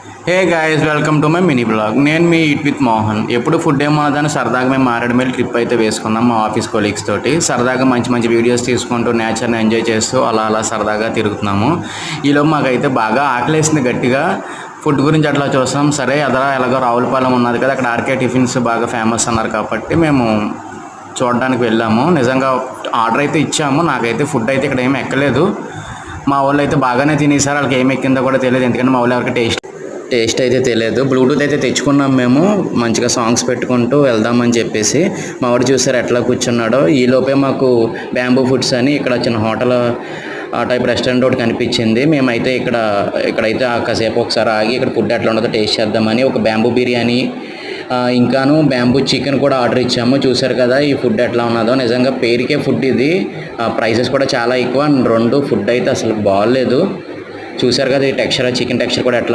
Hey guys, welcome to my mini blog. నేను మీ eat with Mohan. ఎప్పుడు food ఏమోదని సరదాగా మేము మారేడుమల్లి ట్రిప్ అయితే వేసుకున్నాం మా ఆఫీస్ కొలీగ్స్ తోటి. సరదాగా మంచి మంచి వీడియోస్ తీసుకుంటూ నేచర్ని ఎంజాయ్ చేస్తూ అలా సరదాగా తిరుగుతున్నాము. ఈలోపు మాకైతే బాగా ఆకలేసింది గట్టిగా. ఫుడ్ గురించి అట్లా చూస్తాం. సరే అదరా ఎలాగో రావులపాలెం ఉన్నది కదా, అక్కడ ఆర్కే టిఫిన్స్ బాగా ఫేమస్ అన్నారు కాబట్టి మేము చూడడానికి వెళ్ళాము. నిజంగా ఆర్డర్ అయితే ఇచ్చాము. నాకైతే ఫుడ్ అయితే ఇక్కడ ఏమి ఎక్కలేదు. మా వాళ్ళు అయితే బాగానే తినేసారు. వాళ్ళకి ఏమి ఎక్కిందో కూడా తెలియదు, ఎందుకంటే మా వాళ్ళు ఎవరికి టేస్ట్ అయితే తెలియదు. బ్లూటూత్ అయితే తెచ్చుకున్నాం మేము, మంచిగా సాంగ్స్ పెట్టుకుంటూ వెళ్దామని చెప్పేసి. మా వాడు చూసారు ఎట్లా కూర్చున్నాడో. ఈలోపే మాకు బ్యాంబూ ఫుడ్స్ అని ఇక్కడ చిన్న హోటల్ ఆ టైప్ రెస్టారెంట్ ఒకటి కనిపించింది. మేమైతే ఇక్కడైతే కాసేపు ఒకసారి ఆగి ఇక్కడ ఫుడ్ ఎట్లా ఉండదో టేస్ట్ చేద్దామని ఒక బ్యాంబూ బిర్యానీ ఇంకాను బ్యాంబూ చికెన్ కూడా ఆర్డర్ ఇచ్చాము. చూసారు కదా ఈ ఫుడ్ ఎట్లా ఉన్నదో. నిజంగా పేరుకే ఫుడ్ ఇది, ప్రైసెస్ కూడా చాలా ఎక్కువ. ఫుడ్ అయితే అసలు బాగాలేదు. చూసారు కదా ఈ టెక్స్చర్, చికెన్ టెక్స్చర్ కూడా ఎట్లా